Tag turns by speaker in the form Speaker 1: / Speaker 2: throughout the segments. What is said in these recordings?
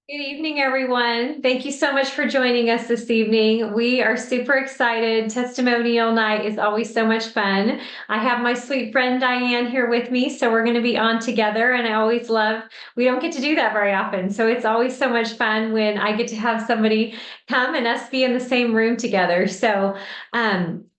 Speaker 1: Good evening, everyone. Thank you so much for joining us this evening. We are super excited. Testimonial night is always so much fun. I have my sweet friend Diane here with me, so we're going to be on together. And I always love, we don't get to do that very often. So it's always so much fun when I get to have somebody come and us be in the same room together.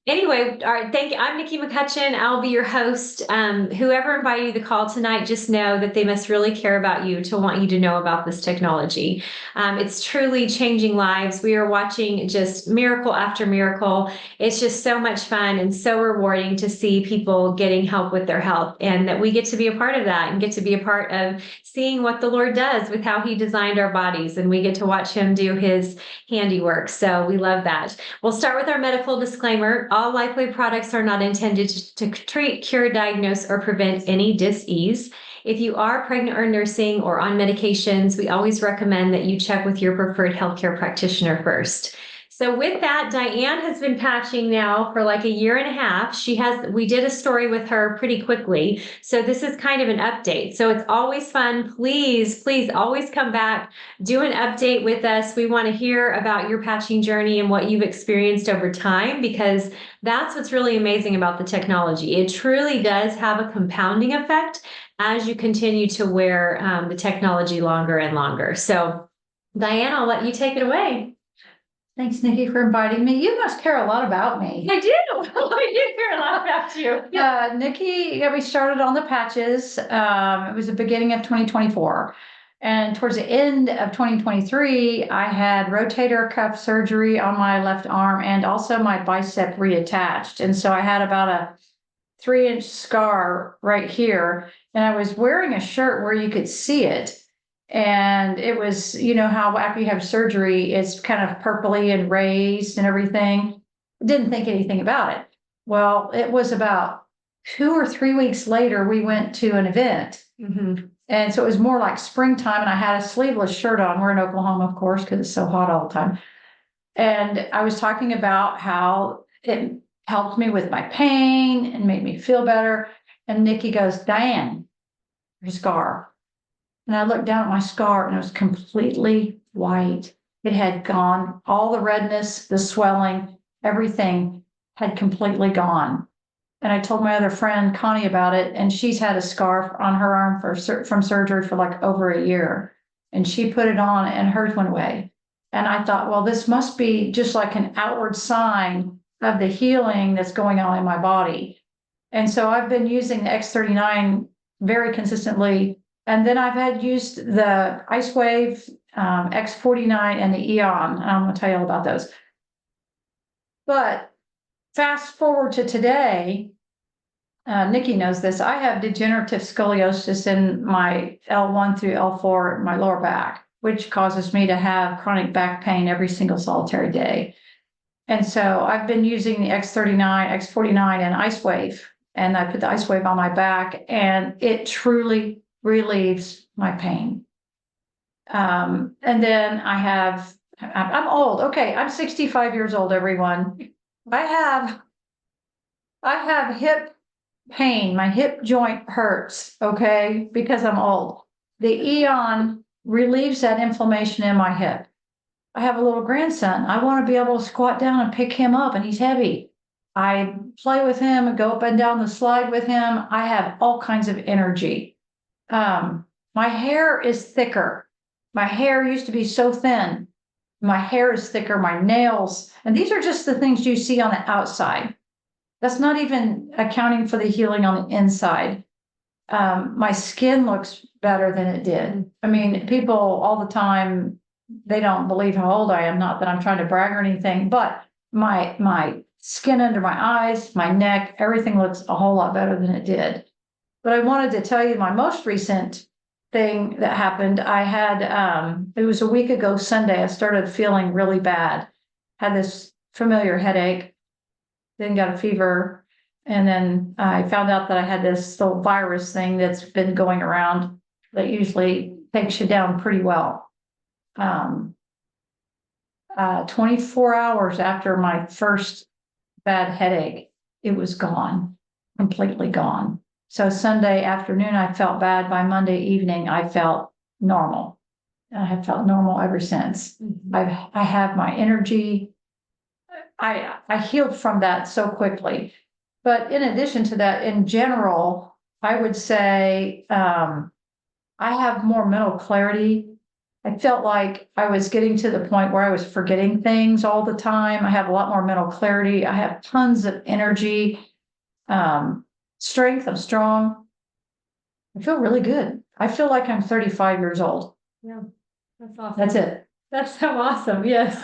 Speaker 1: Anyway, all right, thank you. I'm Nikki McCutchen. I'll be your host. Whoever invited you to the call tonight, just know that they must really care about you to want you to know about this technology. It's truly changing lives. We are watching just miracle after miracle. It's just so much fun and so rewarding to see people getting help with their health, and that we get to be a part of that and get to be a part of seeing what the Lord does with how He designed our bodies, and we get to watch Him do His handiwork. So we love that. We'll start with our medical disclaimer. All LifeWave products are not intended to treat, cure, diagnose, or prevent any dis-ease. If you are pregnant or nursing or on medications, we always recommend that you check with your preferred healthcare practitioner first. So with that, Diane has been patching now for like a year and a half. We did a story with her pretty quickly. So this is kind of an update. So it's always fun. Please, please always come back, do an update with us. We want to hear about your patching journey and what you've experienced over time, because that's what's really amazing about the technology. It truly does have a compounding effect as you continue to wear the technology longer and longer. So Diane, I'll let you take it away.
Speaker 2: Thanks, Nikki, for inviting me. You must care a lot about me.
Speaker 1: I do. I do care a lot about you.
Speaker 2: Nikki got me started on the patches. It was the beginning of 2024. And towards the end of 2023, I had rotator cuff surgery on my left arm and also my bicep reattached. And so I had about a 3-inch scar right here. And I was wearing a shirt where you could see it. And it was, you know, how after you have surgery, it's kind of purpley and raised and everything. Didn't think anything about it. Well, it was about 2 or 3 weeks later, we went to an event. And so it was more like springtime, and I had a sleeveless shirt on. We're in Oklahoma, of course, because it's so hot all the time. And I was talking about how it helped me with my pain and made me feel better. And Nikki goes, Diane, your scar. And I looked down at my scar and it was completely white. It had gone, all the redness, the swelling, everything had completely gone. And I told my other friend, Connie, about it, and she's had a scar on her arm from surgery for like over a year. And she put it on and hers went away. And I thought, well, this must be just like an outward sign of the healing that's going on in my body. And so I've been using the X39 very consistently. And then I've had used the Ice Wave, X49, and the Eon. And I'm going to tell you all about those. But fast forward to today, Nikki knows this. I have degenerative scoliosis in my L1 through L4 in my lower back, which causes me to have chronic back pain every single solitary day. And so I've been using the X39, X49, and Ice Wave. And I put the Ice Wave on my back, and it truly relieves my pain. And then I'm old. Okay, I'm 65 years old, everyone. I have hip pain. My hip joint hurts, okay, because I'm old. The Eon relieves that inflammation in my hip. I have a little grandson. I want to be able to squat down and pick him up, and he's heavy. I play with him and go up and down the slide with him. I have all kinds of energy. My hair is thicker. My hair used to be so thin. My hair is thicker, my nails, and these are just the things you see on the outside. That's not even accounting for the healing on the inside. My skin looks better than it did. I mean, people all the time, they don't believe how old I am. Not that I'm trying to brag or anything, but my skin under my eyes, my neck, everything looks a whole lot better than it did. But I wanted to tell you my most recent thing that happened. I had, it was a week ago Sunday, I started feeling really bad. Had this familiar headache, then got a fever. And then I found out that I had this little virus thing that's been going around that usually takes you down pretty well. 24 hours after my first bad headache, it was gone, completely gone. So Sunday afternoon, I felt bad. By Monday evening, I felt normal. I have felt normal ever since. I have my energy. I healed from that so quickly. But in addition to that, in general, I would say, I have more mental clarity. I felt like I was getting to the point where I was forgetting things all the time. I have a lot more mental clarity. I have tons of energy, strength. I'm strong. I feel really good. I feel like I'm 35 years old.
Speaker 1: Yeah, that's awesome.
Speaker 2: That's it.
Speaker 1: That's so awesome. Yes.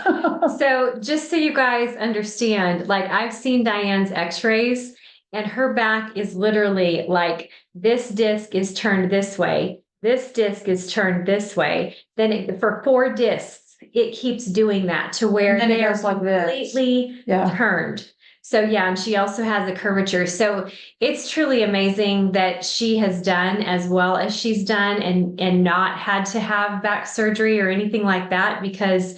Speaker 1: So just so you guys understand, like I've seen Diane's x-rays and her back is literally like this disc is turned this way. This disc is turned this way. Then for 4 discs, it keeps doing that to where
Speaker 2: And then it
Speaker 1: they are
Speaker 2: goes like this.
Speaker 1: completely turned. So yeah, and she also has a curvature. So it's truly amazing that she has done as well as she's done and not had to have back surgery or anything like that, because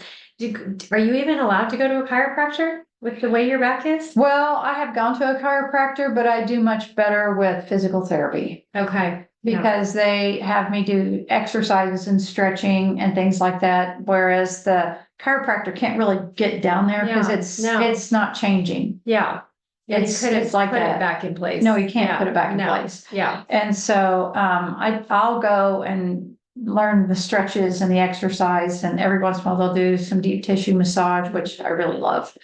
Speaker 1: are you even allowed to go to a chiropractor with the way your back is?
Speaker 2: Well, I have gone to a chiropractor, but I do much better with physical therapy.
Speaker 1: Okay.
Speaker 2: Because they have me do exercises and stretching and things like that, whereas the chiropractor can't really get down there because it's not changing.
Speaker 1: Yeah.
Speaker 2: It's like
Speaker 1: put
Speaker 2: that.
Speaker 1: it back in place.
Speaker 2: No, you can't put it back in place.
Speaker 1: Yeah.
Speaker 2: And so I'll go and learn the stretches and the exercise, and every once in a while they'll do some deep tissue massage, which I really love.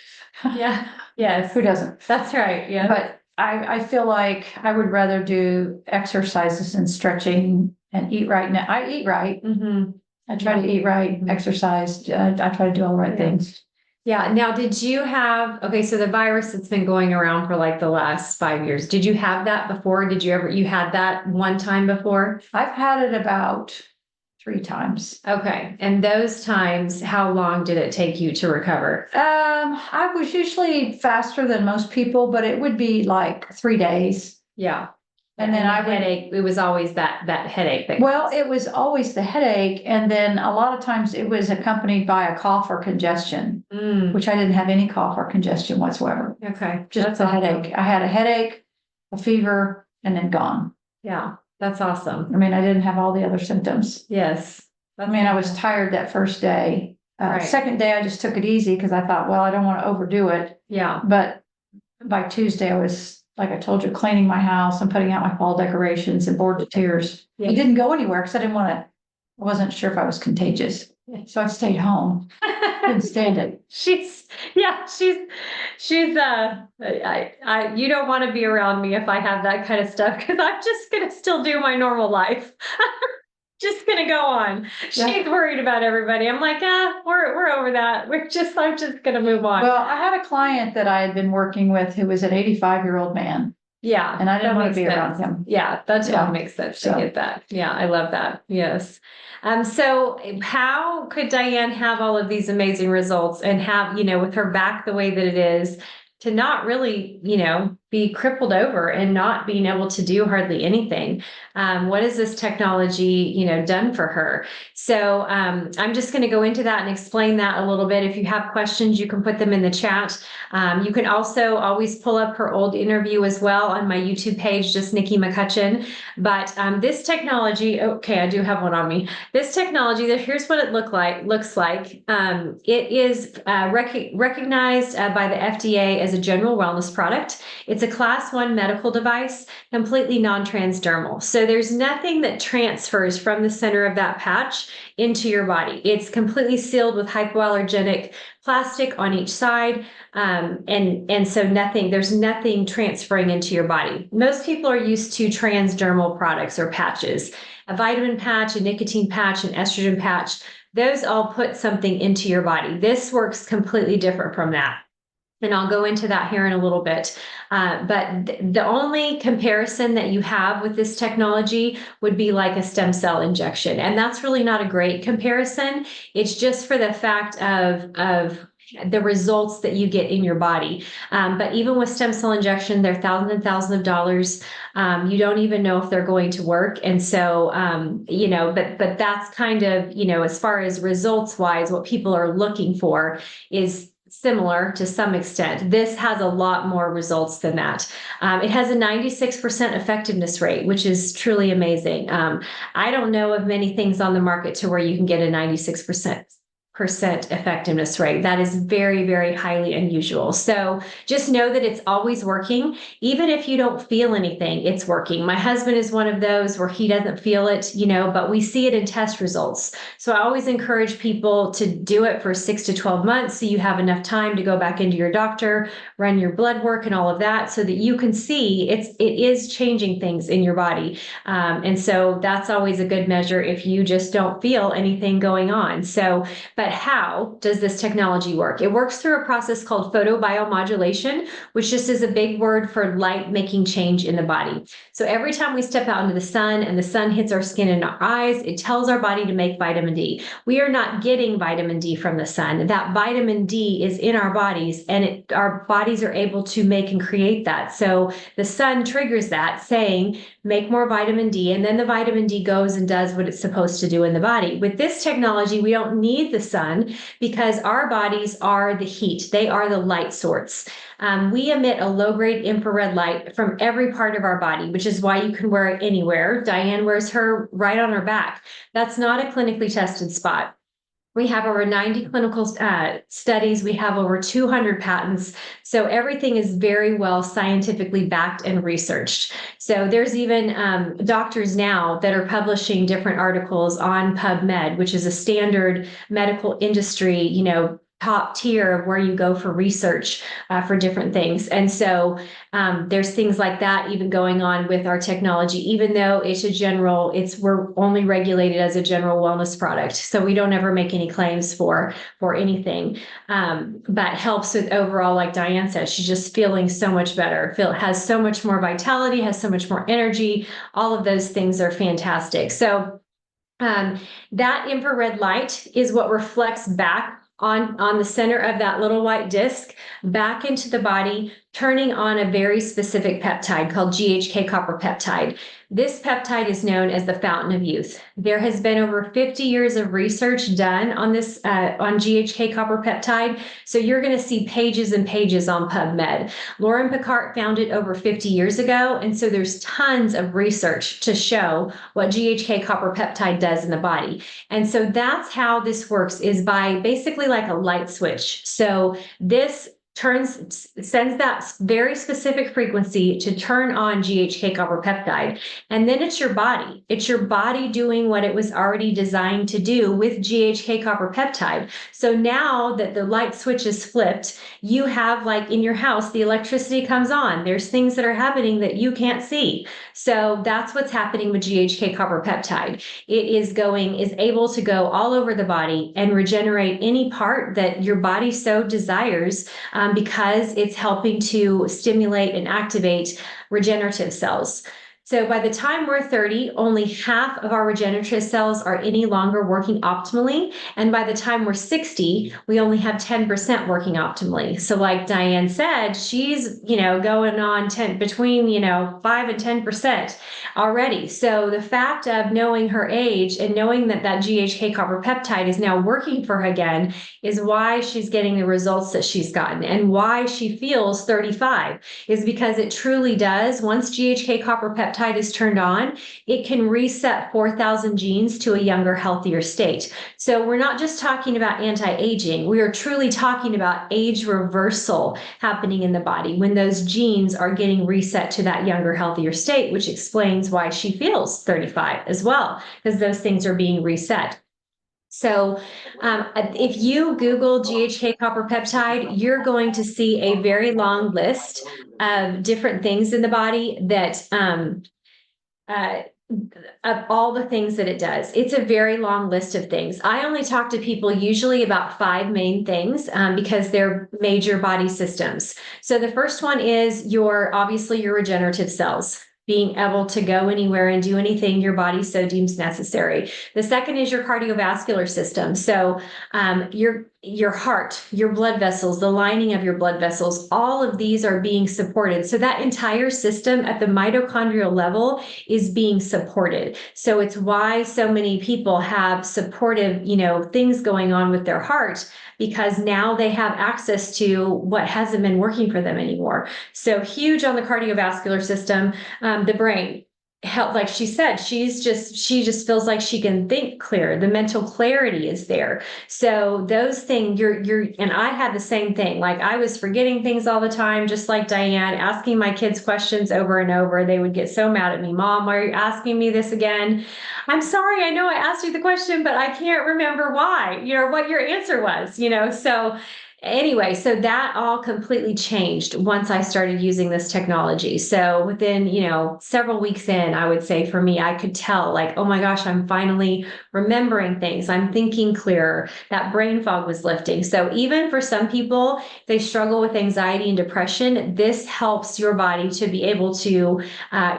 Speaker 1: Yeah. Yes.
Speaker 2: Who doesn't?
Speaker 1: That's right. Yeah.
Speaker 2: But I feel like I would rather do exercises and stretching and eat right. Now I eat right. I try to eat right, exercise. I try to do all the right things.
Speaker 1: Yeah. Now, did you have, okay, so the virus that's been going around for like the last 5 years, did you have that before? You had that one time before?
Speaker 2: I've had it about 3 times.
Speaker 1: Okay. And those times, how long did it take you to recover?
Speaker 2: I was usually faster than most people, but it would be like 3 days.
Speaker 1: Yeah.
Speaker 2: And then
Speaker 1: headache, it was always that headache thing.
Speaker 2: Well, it was always the headache. And then a lot of times it was accompanied by a cough or congestion, which I didn't have any cough or congestion whatsoever.
Speaker 1: Okay.
Speaker 2: Just a headache. I had a headache, a fever, and then gone.
Speaker 1: Yeah. That's awesome.
Speaker 2: I mean, I didn't have all the other symptoms.
Speaker 1: Yes.
Speaker 2: I mean, I was tired that first day. Second day, I just took it easy because I thought, well, I don't want to overdo it.
Speaker 1: Yeah.
Speaker 2: But by Tuesday, I was, like I told you, cleaning my house and putting out my fall decorations and bored to tears.
Speaker 1: Yeah.
Speaker 2: It didn't go anywhere because I wasn't sure if I was contagious. So I stayed home. Couldn't stand it.
Speaker 1: You don't want to be around me if I have that kind of stuff, because I'm just going to still do my normal life. Just going to go on. She's worried about everybody. I'm like, we're over that. I'm just going to move on.
Speaker 2: Well, I had a client that I had been working with who was an 85-year-old man.
Speaker 1: Yeah.
Speaker 2: And I didn't want to be around him.
Speaker 1: Yeah, that totally makes sense to get that. Yeah, I love that. Yes. So how could Diane have all of these amazing results and have, with her back the way that it is, to not really, be crippled over and not being able to do hardly anything? What has this technology, done for her? So I'm just going to go into that and explain that a little bit. If you have questions, you can put them in the chat. You can also always pull up her old interview as well on my YouTube page, just Nikki McCutchen. But this technology, okay, I do have one on me. This technology, here's what it looks like. It is recognized by the FDA as a general wellness product. It's a class 1 medical device, completely non-transdermal. So there's nothing that transfers from the center of that patch into your body. It's completely sealed with hypoallergenic plastic on each side. And so there's nothing transferring into your body. Most people are used to transdermal products or patches, a vitamin patch, a nicotine patch, an estrogen patch. Those all put something into your body. This works completely different from that. And I'll go into that here in a little bit. But the only comparison that you have with this technology would be like a stem cell injection. And that's really not a great comparison. It's just for the fact of the results that you get in your body. But even with stem cell injection, they're thousands and thousands of dollars. You don't even know if they're going to work. And so, but that's kind of, as far as results wise, what people are looking for is similar to some extent. This has a lot more results than that. It has a 96% effectiveness rate, which is truly amazing. I don't know of many things on the market to where you can get a 96% effectiveness rate. That is very, very highly unusual. So just know that it's always working. Even if you don't feel anything, it's working. My husband is one of those where he doesn't feel it, but we see it in test results. So I always encourage people to do it for 6 to 12 months so you have enough time to go back into your doctor, run your blood work and all of that so that you can see it is changing things in your body. And so that's always a good measure if you just don't feel anything going on. So, but how does this technology work? It works through a process called photobiomodulation, which just is a big word for light making change in the body. So every time we step out into the sun and the sun hits our skin and our eyes, it tells our body to make vitamin D. We are not getting vitamin D from the sun. That vitamin D is in our bodies, and our bodies are able to make and create that. So the sun triggers that, saying, make more vitamin D, and then the vitamin D goes and does what it's supposed to do in the body. With this technology, we don't need the sun because our bodies are the heat. They are the light source. We emit a low-grade infrared light from every part of our body, which is why you can wear it anywhere. Diane wears her right on her back. That's not a clinically tested spot. We have over 90 clinical studies. We have over 200 patents. So everything is very well scientifically backed and researched. So there's even doctors now that are publishing different articles on PubMed, which is a standard medical industry, top tier of where you go for research for different things. And so there's things like that even going on with our technology, even though we're only regulated as a general wellness product. So we don't ever make any claims for anything, but helps with overall, like Diane said, she's just feeling so much better, has so much more vitality, has so much more energy. All of those things are fantastic. So that infrared light is what reflects back on the center of that little white disc back into the body, turning on a very specific peptide called GHK copper peptide. This peptide is known as the fountain of youth. There has been over 50 years of research done on this, on GHK copper peptide. So you're going to see pages and pages on PubMed. Lauren Picard found it over 50 years ago. And so there's tons of research to show what GHK copper peptide does in the body. And so that's how this works, is by basically like a light switch. So this sends that very specific frequency to turn on GHK copper peptide. And then it's your body. It's your body doing what it was already designed to do with GHK copper peptide. So now that the light switch is flipped, you have, like in your house, the electricity comes on. There's things that are happening that you can't see. So that's what's happening with GHK copper peptide. It is able to go all over the body and regenerate any part that your body so desires, because it's helping to stimulate and activate regenerative cells. So by the time we're 30, only half of our regenerative cells are any longer working optimally. And by the time we're 60, we only have 10% working optimally. So like Diane said, she's, going on between 5 and 10% already. So the fact of knowing her age and knowing that GHK copper peptide is now working for her again is why she's getting the results that she's gotten, and why she feels 35 is because it truly does. Once GHK copper peptide is turned on, it can reset 4,000 genes to a younger, healthier state. So we're not just talking about anti-aging. We are truly talking about age reversal happening in the body when those genes are getting reset to that younger, healthier state, which explains why she feels 35 as well, because those things are being reset. So if you Google GHK copper peptide, you're going to see a very long list of different things in the body that of all the things that it does. It's a very long list of things. I only talk to people usually about 5 main things because they're major body systems. So the first one is obviously your regenerative cells, being able to go anywhere and do anything your body so deems necessary. The second is your cardiovascular system. So your heart, your blood vessels, the lining of your blood vessels, all of these are being supported. So that entire system at the mitochondrial level is being supported. So it's why so many people have supportive, things going on with their heart, because now they have access to what hasn't been working for them anymore. So huge on the cardiovascular system, the brain. Help, like she said, she just feels like she can think clear. The mental clarity is there. So those things, and I had the same thing. Like I was forgetting things all the time, just like Diane, asking my kids questions over and over. They would get so mad at me. Mom, why are you asking me this again? I'm sorry. I know I asked you the question, but I can't remember why, what your answer was, so anyway, so that all completely changed once I started using this technology. So within, several weeks in, I would say for me, I could tell like, oh my gosh, I'm finally remembering things. I'm thinking clearer. That brain fog was lifting. So even for some people, they struggle with anxiety and depression. This helps your body to be able to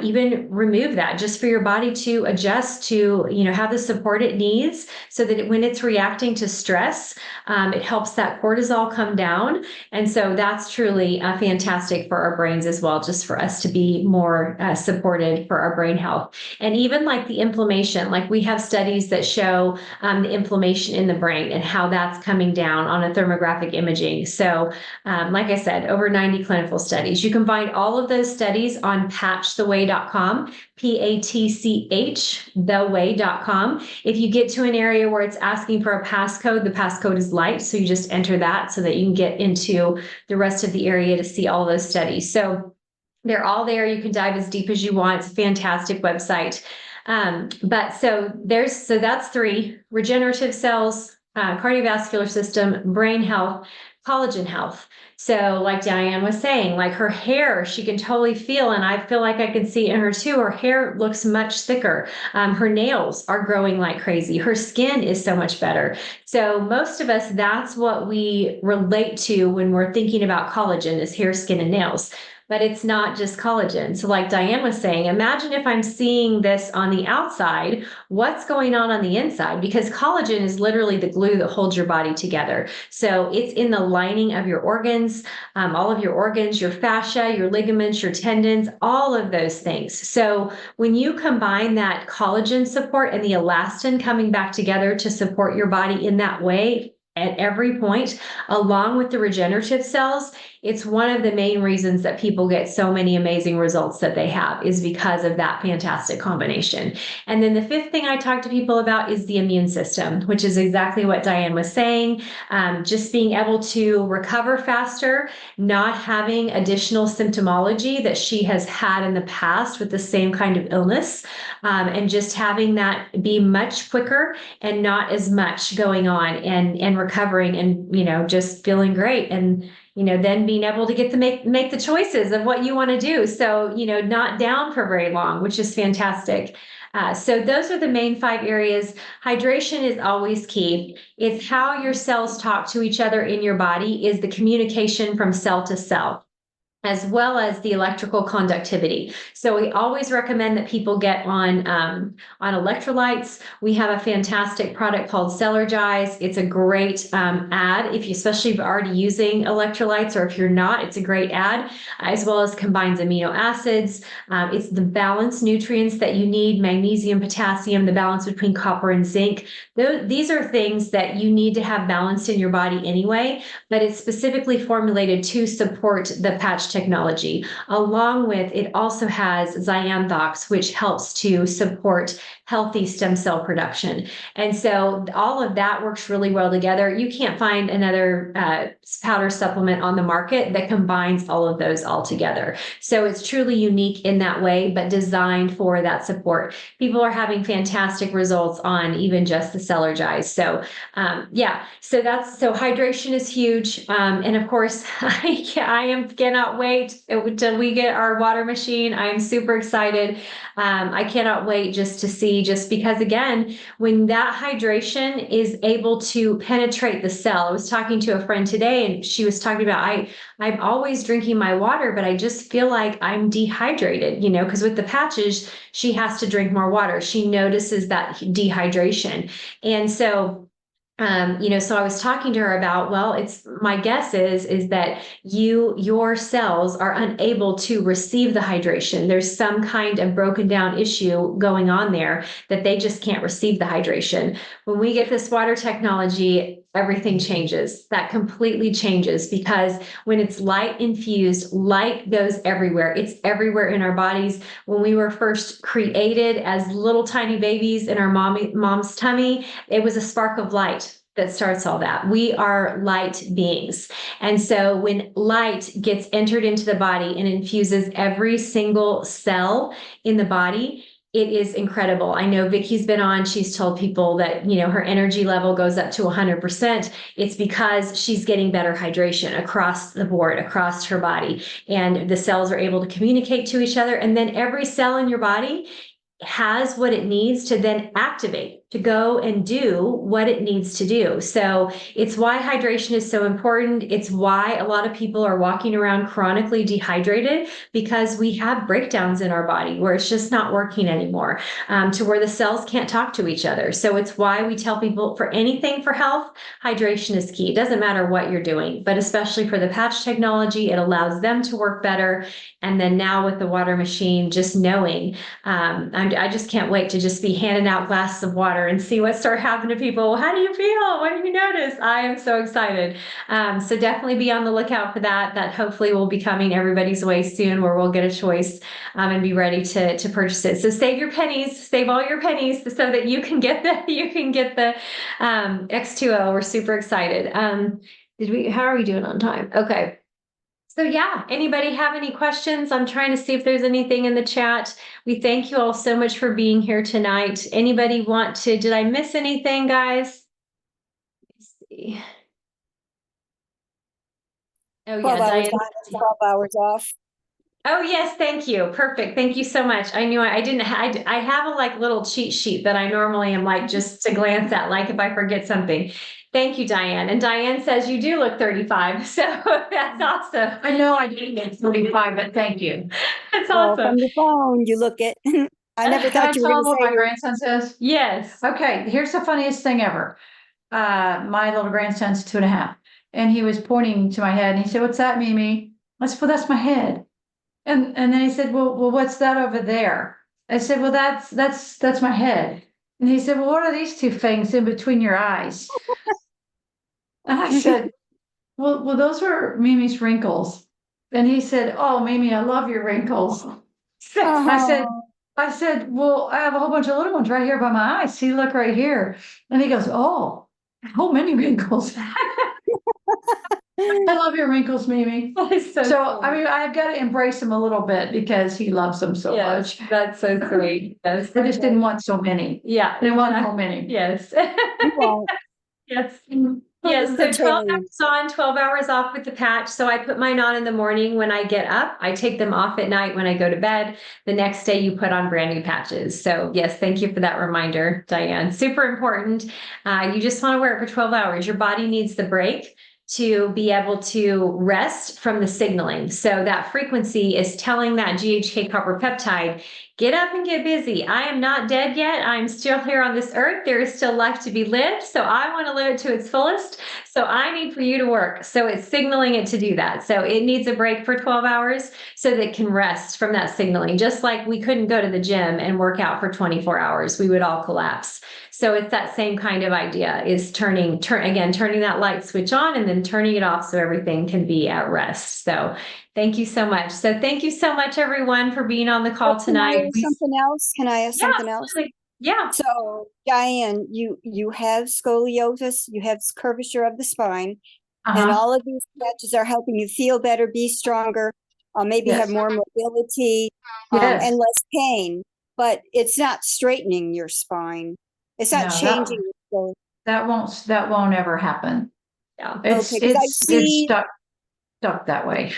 Speaker 1: even remove that, just for your body to adjust to, have the support it needs, so that when it's reacting to stress, it helps that cortisol come down. And so that's truly fantastic for our brains as well, just for us to be more supported for our brain health. And even like the inflammation, like we have studies that show the inflammation in the brain and how that's coming down on a thermographic imaging. So like I said, over 90 clinical studies. You can find all of those studies on patchtheway.com, PATCH, theway.com. If you get to an area where it's asking for a passcode, the passcode is light. So you just enter that so that you can get into the rest of the area to see all those studies. So they're all there. You can dive as deep as you want. It's a fantastic website. But so that's 3: regenerative cells, cardiovascular system, brain health, collagen health. So like Diane was saying, like her hair, she can totally feel, and I feel like I can see in her too, her hair looks much thicker. Her nails are growing like crazy. Her skin is so much better. So most of us, that's what we relate to when we're thinking about collagen, is hair, skin, and nails. But it's not just collagen. So like Diane was saying, imagine if I'm seeing this on the outside, what's going on the inside? Because collagen is literally the glue that holds your body together. So it's in the lining of your organs, all of your organs, your fascia, your ligaments, your tendons, all of those things. So when you combine that collagen support and the elastin coming back together to support your body in that way, at every point, along with the regenerative cells, it's one of the main reasons that people get so many amazing results that they have, is because of that fantastic combination. And then the 5th thing I talk to people about is the immune system, which is exactly what Diane was saying. Just being able to recover faster, not having additional symptomology that she has had in the past with the same kind of illness, and just having that be much quicker and not as much going on, and recovering, and just feeling great, and then being able to get to make the choices of what you want to do. So, not down for very long, which is fantastic. So those are the main 5 areas. Hydration is always key. It's how your cells talk to each other in your body, is the communication from cell to cell, as well as the electrical conductivity. So we always recommend that people get on electrolytes. We have a fantastic product called Cellergize. It's a great ad, especially if you're already using electrolytes, or if you're not, it's a great ad, as well as combines amino acids. It's the balanced nutrients that you need: magnesium, potassium, the balance between copper and zinc. These are things that you need to have balanced in your body anyway, but it's specifically formulated to support the patch technology. Along with it, also has Zyanthox, which helps to support healthy stem cell production. And so all of that works really well together. You can't find another powder supplement on the market that combines all of those all together. So it's truly unique in that way, but designed for that support. People are having fantastic results on even just the Cellergize. So so hydration is huge. And of course, I cannot wait till we get our water machine. I am super excited. I cannot wait just because again, when that hydration is able to penetrate the cell. I was talking to a friend today, and she was talking about, I'm always drinking my water, but I just feel like I'm dehydrated, because with the patches, she has to drink more water. She notices that dehydration. And so So I was talking to her about, well, it's my guess is that your cells are unable to receive the hydration. There's some kind of broken down issue going on there that they just can't receive the hydration. When we get this water technology, everything changes. That completely changes because when it's light infused, light goes everywhere. It's everywhere in our bodies. When we were first created as little tiny babies in our mom's tummy, it was a spark of light that starts all that. We are light beings. And so when light gets entered into the body and infuses every single cell in the body, it is incredible. I know Vicky's been on, she's told people that, her energy level goes up to 100%. It's because she's getting better hydration across the board, across her body. And the cells are able to communicate to each other. And then every cell in your body has what it needs to then activate to go and do what it needs to do. So it's why hydration is so important. It's why a lot of people are walking around chronically dehydrated because we have breakdowns in our body where it's just not working anymore, to where the cells can't talk to each other. So it's why we tell people for anything for health, hydration is key. It doesn't matter what you're doing, but especially for the patch technology, it allows them to work better. And then now with the water machine, just knowing, I just can't wait to just be handing out glasses of water and see what start happening to people. How do you feel? What do you notice? I am so excited. So definitely be on the lookout for that. That hopefully will be coming everybody's way soon, where we'll get a choice and be ready to purchase it. So save your pennies, save all your pennies, so that you can get the X2O. We're super excited. How are we doing on time? Okay. So yeah, anybody have any questions? I'm trying to see if there's anything in the chat. We thank you all so much for being here tonight. Anybody did I miss anything, guys? Let's see. Oh yeah,
Speaker 3: 12 hours
Speaker 1: Diane.
Speaker 3: on, 12 hours off.
Speaker 1: Oh yes, thank you. Perfect. Thank you so much. I knew I didn't. I have a little cheat sheet that I normally am just to glance at, if I forget something. Thank you, Diane. And Diane says you do look 35, so that's awesome.
Speaker 2: I know I didn't get 45, but thank you.
Speaker 1: That's
Speaker 3: Well,
Speaker 1: awesome.
Speaker 3: from the phone, you look it. I never
Speaker 2: Can I
Speaker 3: thought you were
Speaker 2: tell
Speaker 3: going
Speaker 2: them what
Speaker 3: to
Speaker 2: my
Speaker 3: say
Speaker 2: grandson says?
Speaker 1: Yes.
Speaker 2: Okay, here's the funniest thing ever. My little grandson's 2.5, and he was pointing to my head, and he said, "What's that, Mimi?" I said, "Well, that's my head." And then he said, well, what's that over there? I said, "Well, that's my head." And he said, "Well, what are these two things in between your eyes?" And I said, well, those are Mimi's wrinkles. And he said, "Oh, Mimi, I love your wrinkles." So I said, "Well, I have a whole bunch of little ones right here by my eyes. See, look right here." And he goes, "Oh, how many wrinkles?" I love your wrinkles, Mimi. So I mean, I've got to embrace him a little bit because he loves them so much.
Speaker 1: That's so sweet. Yes.
Speaker 2: I just didn't want so many.
Speaker 1: Yeah.
Speaker 2: I didn't want so many.
Speaker 1: Yes.
Speaker 3: You won't.
Speaker 1: Yes. Yes. So 12
Speaker 3: Totally.
Speaker 1: hours on, 12 hours off with the patch. So I put mine on in the morning when I get up. I take them off at night when I go to bed. The next day you put on brand new patches. So yes, thank you for that reminder, Diane. Super important. You just want to wear it for 12 hours. Your body needs the break to be able to rest from the signaling. So that frequency is telling that GHK copper peptide, get up and get busy. I am not dead yet. I'm still here on this earth. There is still life to be lived. So I want to live it to its fullest. So I need for you to work. So it's signaling it to do that. So it needs a break for 12 hours so that it can rest from that signaling. Just like we couldn't go to the gym and work out for 24 hours, we would all collapse. So it's that same kind of idea, is turning that light switch on and then turning it off so everything can be at rest. So thank you so much. So thank you so much, everyone, for being on the call tonight.
Speaker 3: Can I ask something else? Can I ask something else?
Speaker 1: Absolutely. Yeah.
Speaker 3: So, Diane, you have scoliosis, you have curvature of the spine, and all of these patches are helping you feel better, be stronger, maybe have more mobility, and less pain. But it's not straightening your spine. It's not changing.
Speaker 2: That won't ever happen.
Speaker 1: Yeah.
Speaker 2: It's stuck that way.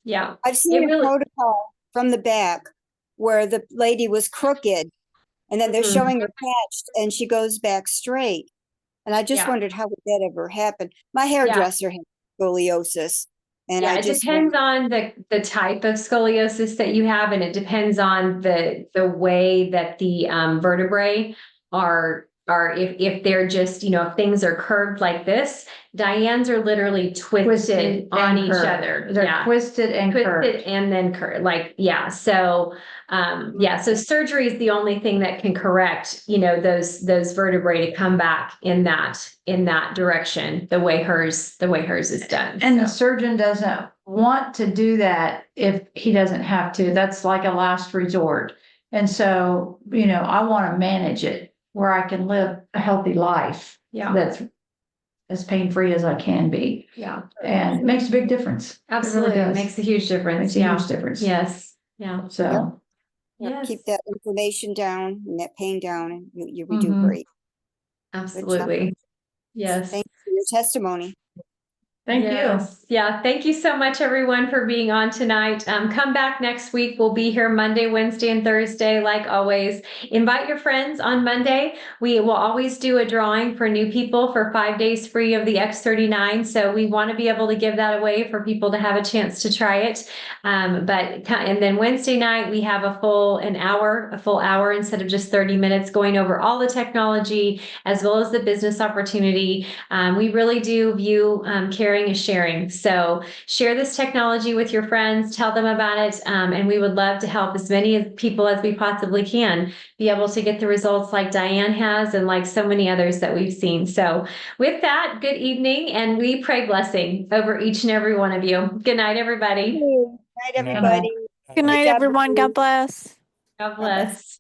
Speaker 1: Yeah.
Speaker 3: I've seen a protocol from the back where the lady was crooked and then they're showing her patched and she goes back straight. And I just wondered, how would that ever happen? My hairdresser had scoliosis. And
Speaker 1: it depends on the type of scoliosis that you have, and it depends on the way that the vertebrae are are if they're just, if things are curved like this, Diane's are literally twisted on
Speaker 2: and
Speaker 1: each
Speaker 2: curved.
Speaker 1: other.
Speaker 2: They're
Speaker 1: Yeah.
Speaker 2: twisted and
Speaker 1: Twisted
Speaker 2: curved.
Speaker 1: and then curved, like, yeah. So, so surgery is the only thing that can correct, those vertebrae to come back in that direction, the way hers is done.
Speaker 2: And the
Speaker 1: So.
Speaker 2: surgeon doesn't want to do that if he doesn't have to. That's like a last resort. And so, I want to manage it where I can live a healthy life.
Speaker 1: Yeah.
Speaker 2: That's as pain-free as I can be.
Speaker 1: Yeah.
Speaker 2: And it makes a big difference.
Speaker 1: Absolutely.
Speaker 2: It really
Speaker 1: It
Speaker 2: does.
Speaker 1: makes a huge difference.
Speaker 2: Makes a huge difference.
Speaker 1: Yes. Yeah.
Speaker 2: So,
Speaker 1: Yes.
Speaker 3: Keep that inflammation down and that pain down, and you'll be doing
Speaker 2: Mhm.
Speaker 3: great.
Speaker 1: Absolutely. Yes.
Speaker 3: Thanks for your testimony.
Speaker 2: thank you.
Speaker 1: Yeah. Thank you so much, everyone, for being on tonight. Come back next week. We'll be here Monday, Wednesday, and Thursday, like always. Invite your friends on Monday. We will always do a drawing for new people for 5 days free of the X39. So we want to be able to give that away for people to have a chance to try it. And then Wednesday night, we have a full hour instead of just 30 minutes, going over all the technology as well as the business opportunity. We really do view caring is sharing. So share this technology with your friends, tell them about it, and we would love to help as many people as we possibly can be able to get the results like Diane has and like so many others that we've seen. So with that, good evening, and we pray blessing over each and every one of you. Good night, everybody.
Speaker 3: Good night, everybody.
Speaker 4: Good night,
Speaker 3: God
Speaker 4: everyone.
Speaker 3: bless.
Speaker 4: God bless.
Speaker 1: God bless.